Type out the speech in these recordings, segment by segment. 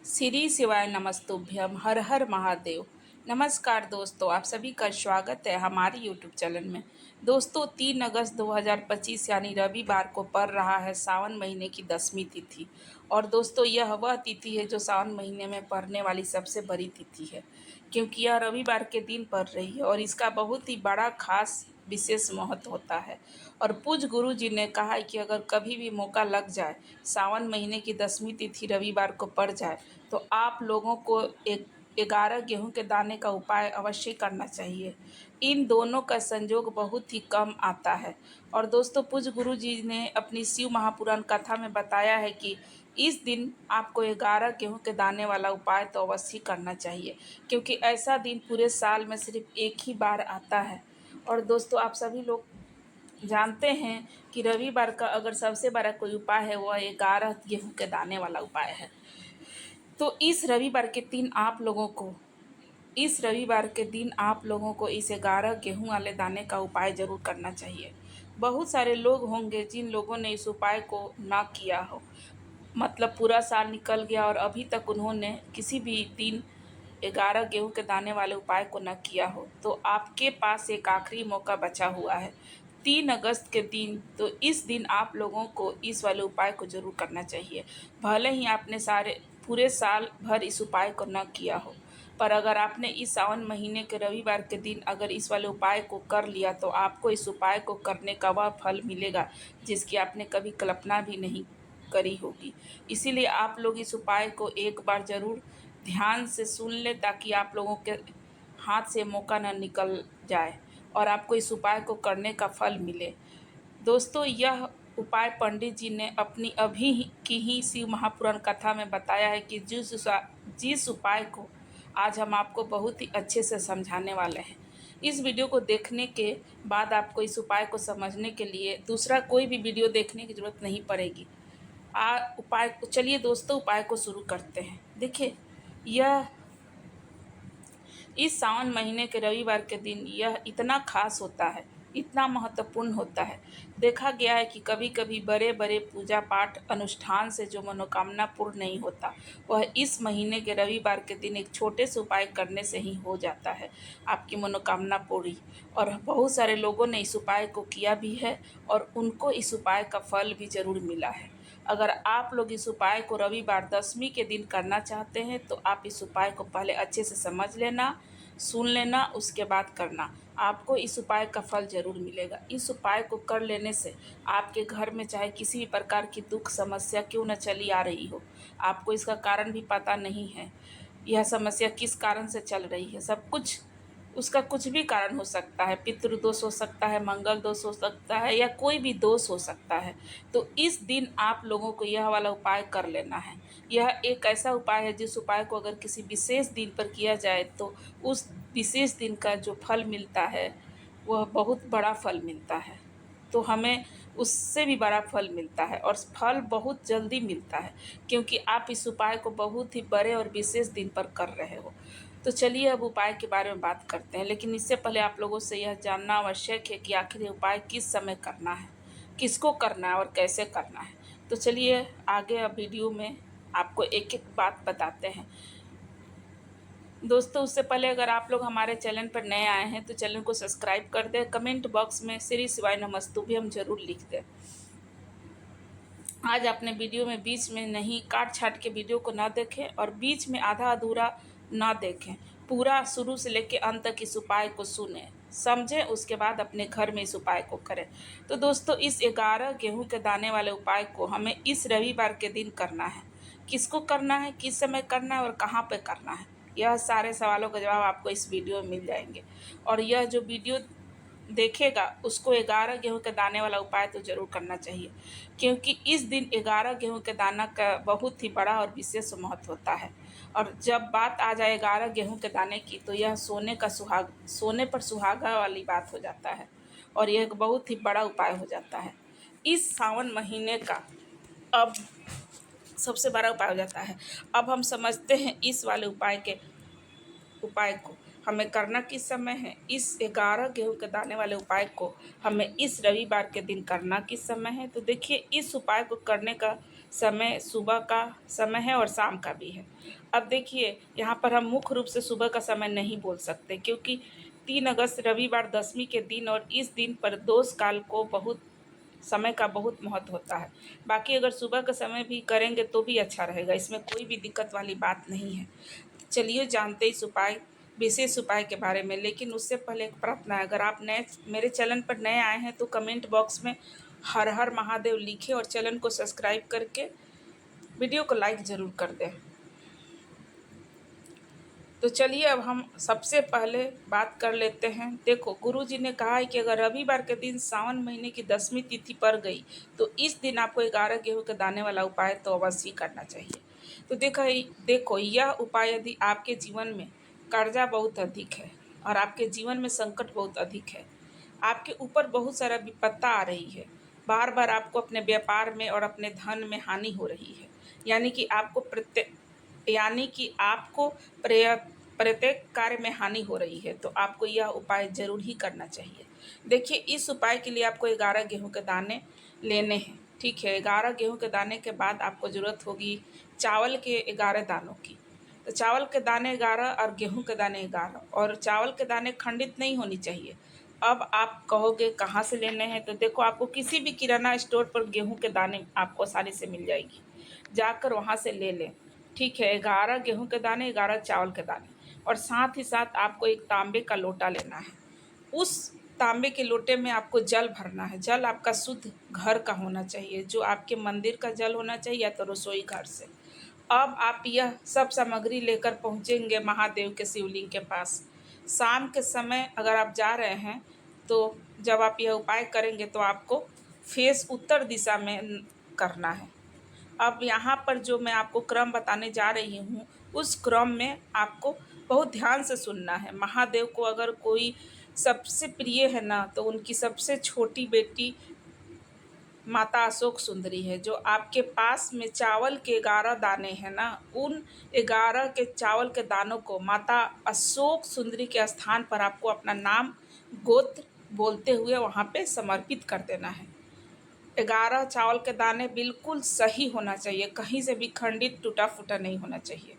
श्री शिवाय नमस्तुभ्यम हर हर महादेव। नमस्कार दोस्तों, आप सभी का स्वागत है हमारे यूट्यूब चैनल में। दोस्तों 3 अगस्त 2025 यानी रविवार को पड़ रहा है सावन महीने की 10वीं तिथि। और दोस्तों यह वह तिथि है जो सावन महीने में पड़ने वाली सबसे बड़ी तिथि है, क्योंकि यह रविवार के दिन पड़ रही है और इसका बहुत ही बड़ा खास विशेष महत्व होता है। और पूज्य गुरु जी ने कहा है कि अगर कभी भी मौका लग जाए, सावन महीने की 10वीं तिथि रविवार को पड़ जाए, तो आप लोगों को एक 11 गेहूं के दाने का उपाय अवश्य करना चाहिए। इन दोनों का संयोग बहुत ही कम आता है। और दोस्तों पूज्य गुरु जी ने अपनी शिव महापुराण कथा में बताया है कि इस दिन आपको 11 गेहूं के दाने वाला उपाय तो अवश्य करना चाहिए, क्योंकि ऐसा दिन पूरे साल में सिर्फ एक ही बार आता है। और दोस्तों आप सभी लोग जानते हैं कि रविवार का अगर सबसे बड़ा कोई उपाय है वह 11 गेहूं के दाने वाला उपाय है। तो इस रविवार के दिन आप लोगों को इस 11 गेहूं वाले दाने का उपाय जरूर करना चाहिए। बहुत सारे लोग होंगे जिन लोगों ने इस उपाय को ना किया हो, मतलब पूरा साल निकल गया और अभी तक उन्होंने किसी भी दिन 11 गेहूं के दाने वाले उपाय को न किया हो, तो आपके पास एक आखिरी मौका बचा हुआ है 3 अगस्त के दिन। तो इस दिन आप लोगों को इस वाले उपाय को जरूर करना चाहिए। भले ही आपने सारे पूरे साल भर इस उपाय को न किया हो, पर अगर आपने इस सावन महीने के रविवार के दिन अगर इस वाले उपाय को कर लिया, तो आपको इस उपाय को करने का वह फल मिलेगा जिसकी आपने कभी कल्पना भी नहीं करी होगी। इसीलिए आप लोग इस उपाय को एक बार ज़रूर ध्यान से सुन लें, ताकि आप लोगों के हाथ से मौका न निकल जाए और आपको इस उपाय को करने का फल मिले। दोस्तों यह उपाय पंडित जी ने अपनी अभी की ही शिव महापुराण कथा में बताया है कि जिस उपाय को आज हम आपको बहुत ही अच्छे से समझाने वाले हैं। इस वीडियो को देखने के बाद आपको इस उपाय को समझने के लिए दूसरा कोई भी वीडियो देखने की जरूरत नहीं पड़ेगी। चलिए दोस्तों उपाय को शुरू करते हैं। देखिए, यह इस सावन महीने के रविवार के दिन यह इतना खास होता है, इतना महत्वपूर्ण होता है। देखा गया है कि कभी कभी बड़े बड़े पूजा पाठ अनुष्ठान से जो मनोकामना पूर्ण नहीं होता, वह इस महीने के रविवार के दिन एक छोटे से उपाय करने से ही हो जाता है, आपकी मनोकामना पूरी। और बहुत सारे लोगों ने इस उपाय को किया भी है और उनको इस उपाय का फल भी जरूर मिला है। अगर आप लोग इस उपाय को रविवार 10वीं के दिन करना चाहते हैं, तो आप इस उपाय को पहले अच्छे से समझ लेना, सुन लेना, उसके बाद करना। आपको इस उपाय का फल जरूर मिलेगा। इस उपाय को कर लेने से आपके घर में चाहे किसी भी प्रकार की दुख समस्या क्यों न चली आ रही हो, आपको इसका कारण भी पता नहीं है, यह समस्या किस कारण से चल रही है, सब कुछ उसका कुछ भी कारण हो सकता है। पितृदोष हो सकता है, मंगल दोष हो सकता है, या कोई भी दोष हो सकता है। तो इस दिन आप लोगों को यह वाला उपाय कर लेना है। यह एक ऐसा उपाय है जिस उपाय को अगर किसी विशेष दिन पर किया जाए, तो उस विशेष दिन का जो फल मिलता है वह बहुत बड़ा फल मिलता है। तो हमें उससे भी बड़ा फल मिलता है और फल बहुत जल्दी मिलता है, क्योंकि आप इस उपाय को बहुत ही बड़े और विशेष दिन पर कर रहे हो। तो चलिए अब उपाय के बारे में बात करते हैं, लेकिन इससे पहले आप लोगों से यह जानना आवश्यक है कि आखिर ये उपाय किस समय करना है, किसको करना है और कैसे करना है। तो चलिए आगे अब वीडियो में आपको एक एक बात बताते हैं। दोस्तों उससे पहले अगर आप लोग हमारे चैनल पर नए आए हैं तो चैनल को सब्सक्राइब कर दें, कमेंट बॉक्स में श्री शिवाय नमस्तुभ्यम जरूर लिख दें। आज अपने वीडियो में बीच में नहीं काट छाट के वीडियो को ना देखें और बीच में आधा अधूरा ना देखें, पूरा शुरू से लेकर अंत तक इस उपाय को सुने समझें, उसके बाद अपने घर में इस उपाय को करें। तो दोस्तों इस 11 गेहूं के दाने वाले उपाय को हमें इस रविवार के दिन करना है। किसको करना है, किस समय करना है और कहाँ पे करना है, यह सारे सवालों का जवाब आपको इस वीडियो में मिल जाएंगे। और यह जो वीडियो देखेगा उसको 11 गेहूं के दाने वाला उपाय तो जरूर करना चाहिए, क्योंकि इस दिन 11 गेहूं के दाना का बहुत ही बड़ा और विशेष महत्व होता है। और जब बात आ जाए 11 गेहूं के दाने की, तो यह सोने पर सुहागा वाली बात हो जाता है और यह एक बहुत ही बड़ा उपाय हो जाता है इस सावन महीने का। अब सबसे बड़ा उपाय हो जाता है। अब हम समझते हैं इस वाले उपाय को हमें करना किस समय है। इस 11 गेहूं के दाने वाले उपाय को हमें इस रविवार के दिन करना किस समय है। तो देखिए, इस उपाय को करने का समय सुबह का समय है और शाम का भी है। अब देखिए यहाँ पर हम मुख्य रूप से सुबह का समय नहीं बोल सकते, क्योंकि 3 अगस्त रविवार दशमी के दिन और इस दिन प्रदोष काल को बहुत समय का बहुत महत्व होता है। बाकी अगर सुबह का समय भी करेंगे तो भी अच्छा रहेगा, इसमें कोई भी दिक्कत वाली बात नहीं है। चलिए जानते इस उपाय विशेष उपाय के बारे में। लेकिन उससे पहले एक प्रार्थना है, अगर आप नए मेरे चैनल पर नए आए हैं तो कमेंट बॉक्स में हर हर महादेव लिखें और चैनल को सब्सक्राइब करके वीडियो को लाइक ज़रूर कर दें। तो चलिए अब हम सबसे पहले बात कर लेते हैं। देखो, गुरुजी ने कहा है कि अगर रविवार के दिन सावन महीने की 10वीं तिथि पड़ गई तो इस दिन आपको 11 गेहूं के दाने वाला उपाय तो अवश्य ही करना चाहिए। तो देखो यह उपाय यदि आपके जीवन में कर्जा बहुत अधिक है और आपके जीवन में संकट बहुत अधिक है, आपके ऊपर बहुत सारा विपत्ता आ रही है, बार बार आपको अपने व्यापार में और अपने धन में हानि हो रही है, यानी कि आपको प्रत्येक कार्य में हानि हो रही है, तो आपको यह उपाय जरूर ही करना चाहिए। देखिए, इस उपाय के लिए आपको 11 गेहूं के दाने लेने हैं। ठीक है, 11 गेहूं के दाने के बाद आपको ज़रूरत होगी चावल के 11 दानों की। तो चावल के दाने 11 और गेहूं के दाने 11, और चावल के दाने खंडित नहीं होनी चाहिए। अब आप कहोगे कहाँ से लेने हैं, तो देखो आपको किसी भी किराना स्टोर पर गेहूं के दाने आपको आसानी से मिल जाएगी, जाकर वहाँ से ले लें। ठीक है, 11 गेहूं के दाने, 11 चावल के दाने, और साथ ही साथ आपको एक तांबे का लोटा लेना है। उस तांबे के लोटे में आपको जल भरना है। जल आपका शुद्ध घर का होना चाहिए, जो आपके मंदिर का जल होना चाहिए या तो रसोई घर से। अब आप यह सब सामग्री लेकर पहुंचेंगे महादेव के शिवलिंग के पास। शाम के समय अगर आप जा रहे हैं तो जब आप यह उपाय करेंगे तो आपको फेस उत्तर दिशा में करना है। अब यहाँ पर जो मैं आपको क्रम बताने जा रही हूँ, उस क्रम में आपको बहुत ध्यान से सुनना है। महादेव को अगर कोई सबसे प्रिय है ना, तो उनकी सबसे छोटी बेटी माता अशोक सुंदरी है। जो आपके पास में चावल के 11 दाने हैं ना, उन 11 के चावल के दानों को माता अशोक सुंदरी के स्थान पर आपको अपना नाम गोत्र बोलते हुए वहाँ पे समर्पित कर देना है। 11 चावल के दाने बिल्कुल सही होना चाहिए, कहीं से भी खंडित टूटा फूटा नहीं होना चाहिए।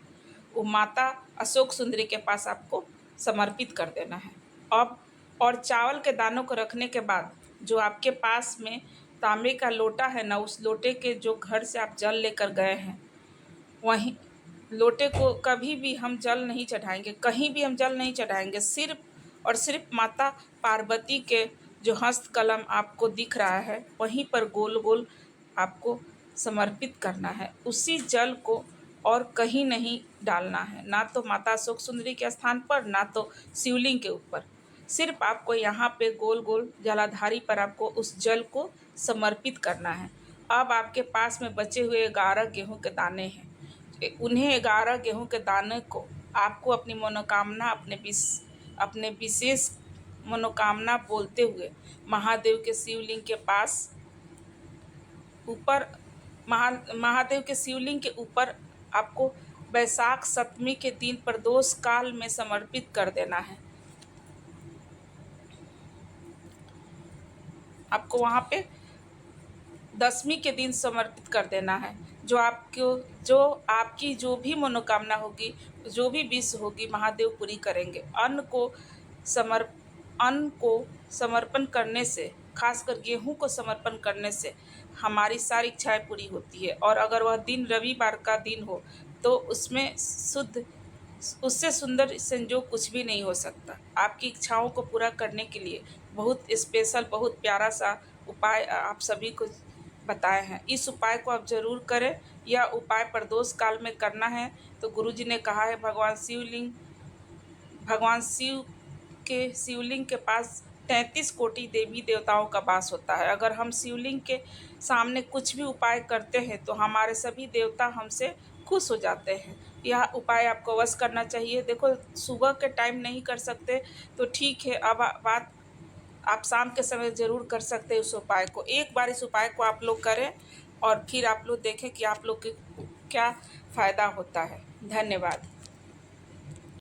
वो माता अशोक सुंदरी के पास आपको समर्पित कर देना है। अब और चावल के दानों को रखने के बाद जो आपके पास में तांबे का लोटा है ना, उस लोटे के जो घर से आप जल लेकर गए हैं, वहीं लोटे को कभी भी हम जल नहीं चढ़ाएंगे, कहीं भी हम जल नहीं चढ़ाएंगे। सिर्फ और सिर्फ माता पार्वती के जो हस्त कलम आपको दिख रहा है, वहीं पर गोल गोल आपको समर्पित करना है। उसी जल को और कहीं नहीं डालना है, ना तो माता अशोक सुंदरी के स्थान पर, ना तो शिवलिंग के ऊपर। सिर्फ आपको यहाँ पे गोल गोल जलाधारी पर आपको उस जल को समर्पित करना है। अब आपके पास में बचे हुए 11 गेहूं के दाने हैं। उन्हें 11 गेहूं के दाने को आपको अपनी मनोकामना, अपने विशेष मनोकामना बोलते हुए महादेव के शिवलिंग के पास ऊपर महादेव के शिवलिंग के ऊपर आपको वैशाख सप्तमी के दिन प्रदोष काल में समर्पित कर देना है। आपको वहाँ पे दशमी के दिन समर्पित कर देना है। जो आपकी जो भी मनोकामना होगी, जो भी विश होगी, महादेव पूरी करेंगे। अन्न को समर्पण करने से, खासकर गेहूं को समर्पण करने से हमारी सारी इच्छाएं पूरी होती है। और अगर वह दिन रविवार का दिन हो तो उससे सुंदर संजोग कुछ भी नहीं हो सकता। आपकी इच्छाओं को पूरा करने के लिए बहुत स्पेशल, बहुत प्यारा सा उपाय आप सभी को बताए हैं। इस उपाय को आप जरूर करें। यह उपाय प्रदोष काल में करना है। तो गुरुजी ने कहा है, भगवान शिव के शिवलिंग के पास 33 कोटि देवी देवताओं का वास होता है। अगर हम शिवलिंग के सामने कुछ भी उपाय करते हैं तो हमारे सभी देवता हमसे खुश हो जाते हैं। यह उपाय आपको अवश्य करना चाहिए। देखो, सुबह के टाइम नहीं कर सकते तो ठीक है, अब बात आप शाम के समय ज़रूर कर सकते हैं। उस उपाय को एक बार इस उपाय को आप लोग करें और फिर आप लोग देखें कि आप लोग के क्या फ़ायदा होता है। धन्यवाद।